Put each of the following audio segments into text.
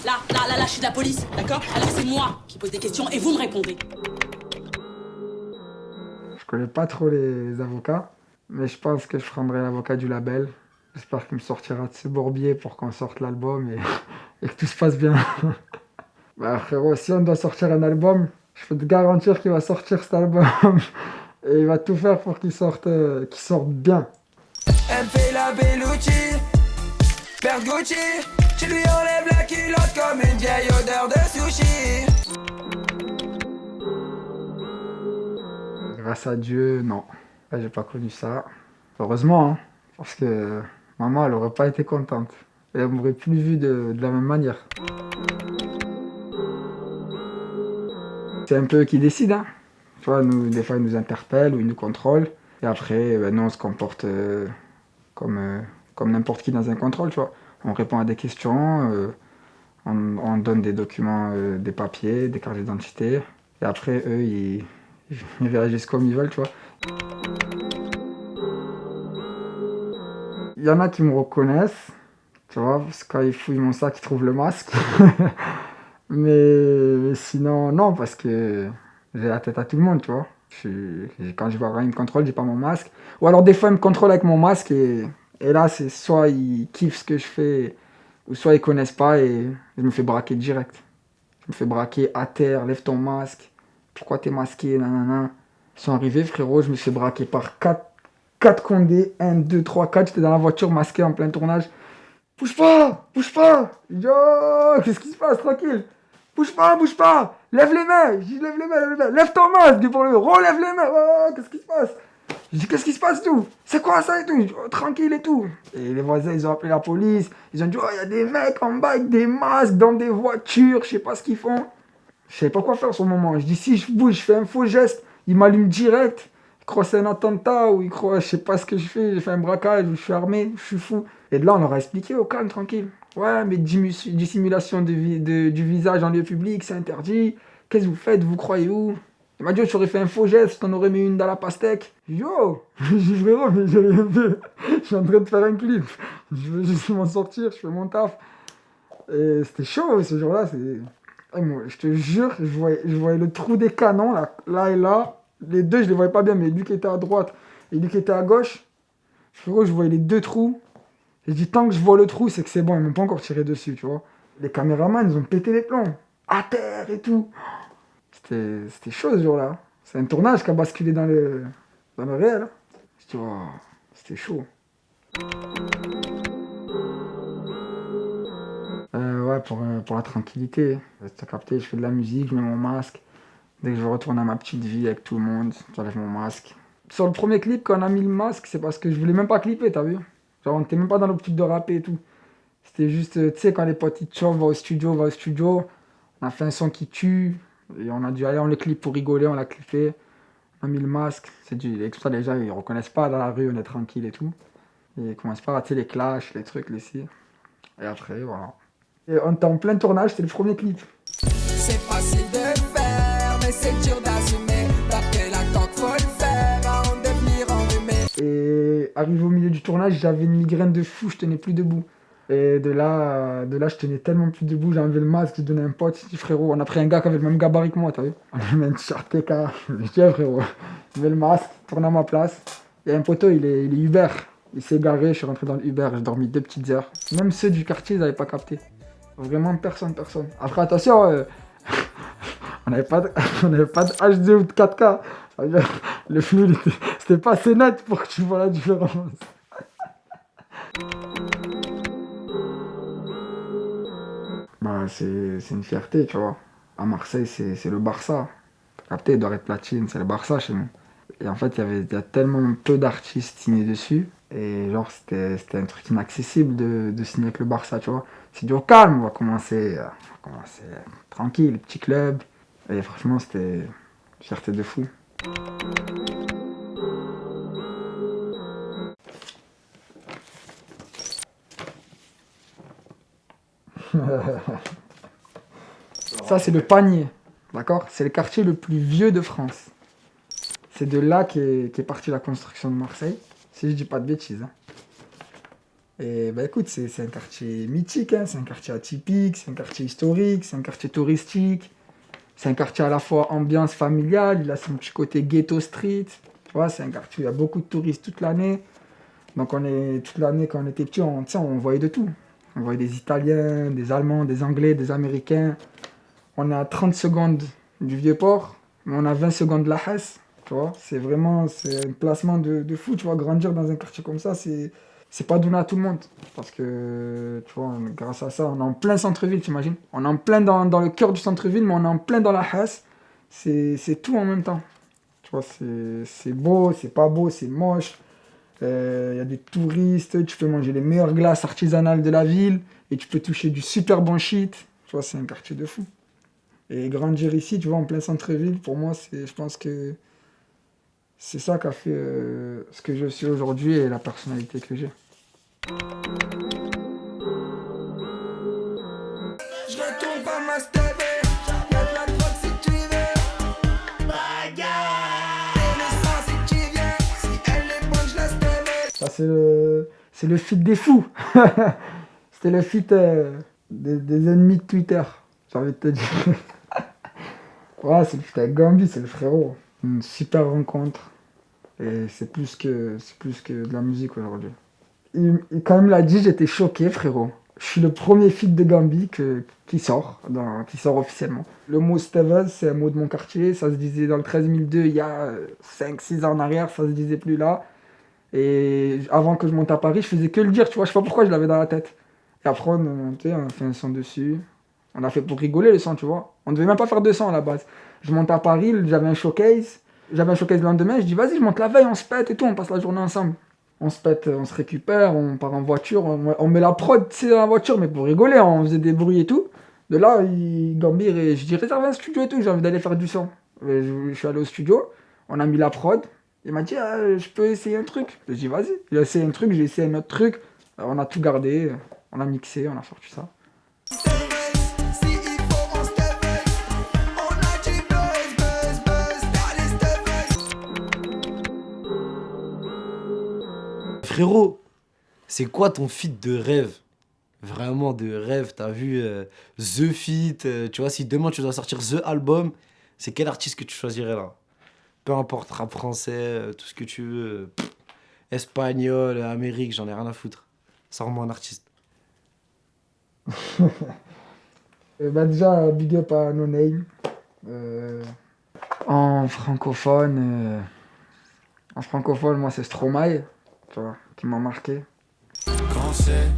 Là, je suis de la police, d'accord? Alors c'est moi qui pose des questions et vous me répondez. Je connais pas trop les avocats, mais je pense que je prendrai l'avocat du label. J'espère qu'il me sortira de ce bourbier pour qu'on sorte l'album et que tout se passe bien. Bah frérot, si on doit sortir un album, je peux te garantir qu'il va sortir cet album. Et il va tout faire pour qu'il sorte bien. Elle fait la Bellucci, perd Gucci. Tu lui enlèves la culotte comme une vieille odeur de sushi. Grâce à Dieu, non. Ouais, j'ai pas connu ça. Heureusement, hein, parce que maman, elle aurait pas été contente. Et elle m'aurait plus vu de la même manière. C'est un peu eux qui décident, hein. Tu vois, nous, des fois, ils nous interpellent ou ils nous contrôlent. Et après, nous, on se comporte comme n'importe qui dans un contrôle, tu vois. On répond à des questions, on donne des documents, des papiers, des cartes d'identité. Et après, eux, ils réagissent comme ils veulent, tu vois. Il y en a qui me reconnaissent, tu vois, parce que quand ils fouillent mon sac, ils trouvent le masque. Mais sinon, non, parce que j'ai la tête à tout le monde, tu vois. Quand je vois quand ils me contrôlent, j'ai pas mon masque. Ou alors des fois, ils me contrôlent avec mon masque et là, c'est soit ils kiffent ce que je fais, ou soit ils connaissent pas et je me fais braquer direct. Je me fais braquer à terre, lève ton masque. Pourquoi t'es masqué, nanana. Ils sont arrivés, frérot, je me suis braqué par quatre condés. 1, 2, 3, 4. J'étais dans la voiture masqué en plein tournage. Bouge pas, bouge pas. Yo, qu'est-ce qui se passe, tranquille. Bouge pas. Lève les mains. Je dis lève les mains. Lève ton masque pour le relève les mains. Oh, qu'est-ce qui se passe? Je dis qu'est-ce qui se passe tout? C'est quoi ça et tout? Je dis, oh, tranquille et tout. Et les voisins, ils ont appelé la police. Ils ont dit, oh, il y a des mecs en bas avec des masques dans des voitures. Je sais pas ce qu'ils font. Je savais pas quoi faire sur le moment. Je dis si je bouge, je fais un faux geste. Ils m'allument direct. Ils croient que c'est un attentat ou ils croient, je sais pas ce que je fais. J'ai fait un braquage, je suis armé, je suis fou. Et de là, on leur a expliqué, au calme, tranquille. Ouais, mais dissimulation du visage en lieu public, c'est interdit. Qu'est-ce que vous faites? Vous croyez où? Il m'a dit, oh, tu aurais fait un faux geste, t'en aurais mis une dans la pastèque. J'ai dit, yo, j'ai dit, frérot, mais j'ai rien fait. Je suis en train de faire un clip. Je veux juste m'en sortir, je fais mon taf. Et c'était chaud ce jour-là. Et moi, je te jure, je voyais le trou des canons, là et là. Les deux, je les voyais pas bien, mais lui qui était à droite et lui qui était à gauche, frérot, je voyais les deux trous. J'ai dit, tant que je vois le trou, c'est que c'est bon, ils m'ont pas encore tiré dessus, tu vois. Les caméramans, ils ont pété les plombs. À terre et tout. C'était chaud ce jour-là. C'est un tournage qui a basculé dans le réel. Hein. Je dis, oh, c'était chaud. Ouais, pour la tranquillité. T'as capté, je fais de la musique, je mets mon masque. Dès que je retourne à ma petite vie avec tout le monde, j'enlève mon masque. Sur le premier clip, quand on a mis le masque, c'est parce que je voulais même pas clipper, t'as vu? Genre, on était même pas dans l'optique de rapper et tout. C'était juste, tu sais, quand les potes ils te chauffent, va au studio. On a fait un son qui tue. Et on a dit, allez, on le clip pour rigoler, on l'a clippé. On a mis le masque. Et tout ça, les gens, ils reconnaissent pas dans la rue, on est tranquille et tout. Et ils commencent pas à, tu sais, les clashs, les trucs, les ci. Et après, voilà. Et on était en plein tournage, c'était le premier clip. C'est facile de faire, mais c'est dur d'assumer. Taper la coque, faut le faire avant de devenir enrhumé. Et arrivé au milieu du tournage, j'avais une migraine de fou, je tenais plus debout. Et de là, je tenais tellement plus debout, j'ai enlevé le masque, j'ai donné à un pote, j'ai dit frérot, on a pris un gars qui avait le même gabarit que moi, t'as vu? On a mis un t-shirt TK, je dit frérot, je mets le masque, tourne à ma place. Il y a un poteau, il est Uber, il s'est garé, je suis rentré dans le Uber, j'ai dormi 2 petites heures. Même ceux du quartier, ils n'avaient pas capté. Vraiment personne. Après attention, on n'avait pas de HD ou de 4K. Ça veut dire, le flux, c'était pas assez net pour que tu vois la différence. Bah, c'est une fierté, tu vois. À Marseille, c'est le Barça. T'as capté, Doré de Platine, c'est le Barça chez nous. Et en fait, il y a tellement peu d'artistes signés dessus. Et genre, c'était un truc inaccessible de signer avec le Barça, tu vois. C'est du au calme, on va commencer tranquille, petit club. Et franchement, c'était une fierté de fou. Ça, c'est le Panier, d'accord? C'est le quartier le plus vieux de France. C'est de là qu'est partie la construction de Marseille, si je dis pas de bêtises. Hein. Et bah écoute, c'est un quartier mythique, hein, c'est un quartier atypique, c'est un quartier historique, c'est un quartier touristique, c'est un quartier à la fois ambiance familiale, il a son petit côté ghetto street. Tu vois, c'est un quartier où il y a beaucoup de touristes toute l'année. Donc toute l'année quand on était petit, tu sais, on voyait de tout. On voyait des Italiens, des Allemands, des Anglais, des Américains. On est à 30 secondes du Vieux-Port, mais on a 20 secondes de la Hesse. Tu vois, c'est un placement de fou. Tu vois, grandir dans un quartier comme ça, c'est pas donné à tout le monde. Parce que, tu vois, grâce à ça, on est en plein centre-ville, t'imagines? On est en plein dans le cœur du centre-ville, mais on est en plein dans la Hesse. C'est tout en même temps. Tu vois, c'est beau, c'est pas beau, c'est moche. Il y a des touristes, tu peux manger les meilleures glaces artisanales de la ville et tu peux toucher du super bon shit. Tu vois, c'est un quartier de fou. Et grandir ici, tu vois, en plein centre-ville, pour moi, je pense que c'est ça qui a fait ce que je suis aujourd'hui et la personnalité que j'ai. Je retourne pas ma stébé. Y'a de la drogue si tu veux. Et le sang si tu viens. Si elle est bonne, je la stébé. Ça, c'est le feat des fous. C'était le feat des ennemis de Twitter, j'ai envie de te dire. Ouais, c'est le feat avec Gambi, c'est le frérot. Une super rencontre. Et c'est plus que de la musique aujourd'hui. Quand il me l'a dit, j'étais choqué, frérot. Je suis le premier feat de Gambi qui sort officiellement. Le mot Stevens, c'est un mot de mon quartier. Ça se disait dans le 13002, il y a 5-6 ans en arrière, ça se disait plus là. Et avant que je monte à Paris, je faisais que le dire, tu vois, je sais pas pourquoi je l'avais dans la tête. Et après, on est monté, on a fait un son dessus. On a fait pour rigoler le son, tu vois. On devait même pas faire de son à la base. Je monte à Paris, j'avais un showcase. J'avais un showcase le lendemain, je dis vas-y, je monte la veille, on se pète et tout, on passe la journée ensemble. On se pète, on se récupère, on part en voiture, on met la prod, tu sais, dans la voiture, mais pour rigoler, on faisait des bruits et tout. De là, Gambir, et je dis réserve un studio et tout, j'ai envie d'aller faire du son. Et je suis allé au studio, on a mis la prod. Il m'a dit, ah, je peux essayer un truc. J'ai dit, vas-y. Il a essayé un truc, j'ai essayé un autre truc. On a tout gardé, on a mixé, on a sorti ça. Si il faut, on stébé. On a du buzz. Allez, stébé. Frérot, c'est quoi ton feat de rêve? Vraiment de rêve, t'as vu The Feat, tu vois, si demain tu dois sortir The Album, c'est quel artiste que tu choisirais là? Peu importe, rap français, tout ce que tu veux, espagnol, Amérique, j'en ai rien à foutre. Sors-moi un artiste. Déjà, big up à No Name. En francophone, moi c'est Stromae, tu vois, qui m'a marqué. Quand c'est,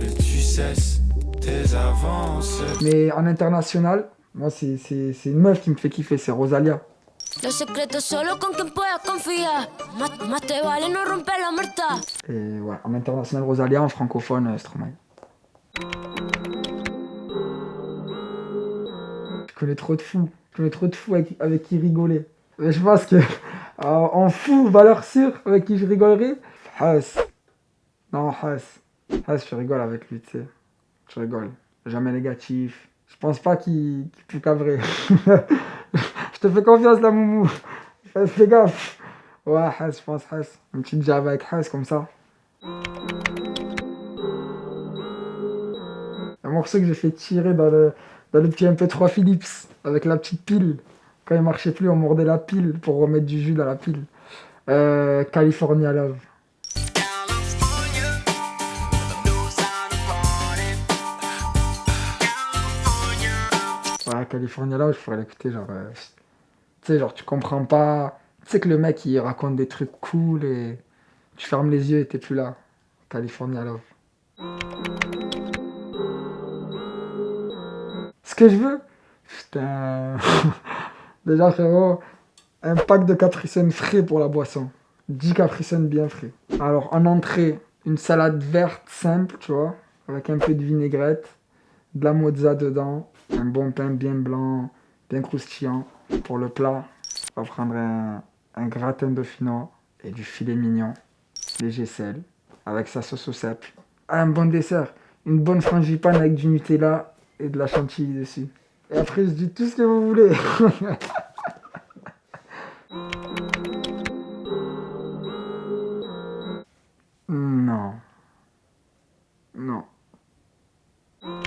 et tu cesses tes avances. Mais en international, moi c'est une meuf qui me fait kiffer, c'est Rosalia. Los secretos solo con quien puedas confiar. Más te vale no romper la muerta. Et ouais, en international Rosalia, en francophone Stromae. Je connais trop de fous avec qui rigoler. Et je pense que en fou, valeur sûre, avec qui je rigolerai, Hass. Non, Hass, je rigole avec lui, tu sais. Je rigole. Jamais négatif. Je pense pas qu'il peut cabrer. Je te fais confiance là, Moumou. Fais gaffe. Ouais, Hass, je pense Hass. Une petite jab avec Hass comme ça. Un morceau que j'ai fait tirer dans le petit MP3 Philips avec la petite pile. Quand il marchait plus, on mordait la pile pour remettre du jus dans la pile. California Love. Ouais, California Love, je pourrais l'écouter, genre... tu sais, genre, tu comprends pas... Tu sais que le mec, il raconte des trucs cool et... Tu fermes les yeux et t'es plus là. California Love. Ce que je veux... Putain... Déjà, frérot, un pack de Capri Sun frais pour la boisson. 10 Capri Sun bien frais. Alors, en entrée, une salade verte simple, tu vois, avec un peu de vinaigrette, de la mozza dedans, un bon pain bien blanc, bien croustillant. Pour le plat, on va prendre un gratin dauphinois et du filet mignon, léger sel, avec sa sauce au cèpe. Un bon dessert, une bonne frangipane avec du Nutella et de la chantilly dessus. Et après, je dis tout ce que vous voulez. Non. Non. On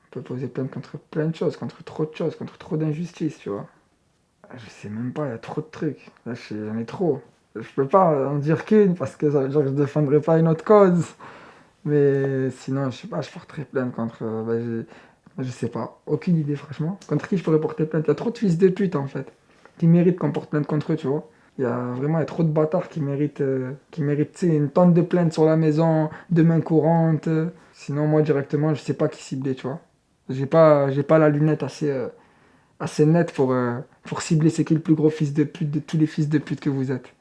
peut poser plainte contre plein de choses, contre trop de choses, contre trop d'injustices, tu vois. Je sais même pas, il y a trop de trucs. Là, j'en ai trop. Je peux pas en dire qu'une parce que ça veut dire que je défendrai pas une autre cause. Mais sinon, je sais pas, je porterai plainte contre. Je sais pas. Aucune idée, franchement. Contre qui je pourrais porter plainte? Il y a trop de fils de pute, en fait, qui méritent qu'on porte plainte contre eux, tu vois. Il y a trop de bâtards qui méritent tu sais, une tonne de plaintes sur la maison, de main courante. Sinon, moi, directement, je sais pas qui cibler, tu vois. J'ai pas la lunette assez nette pour cibler c'est qui le plus gros fils de pute de tous les fils de pute que vous êtes.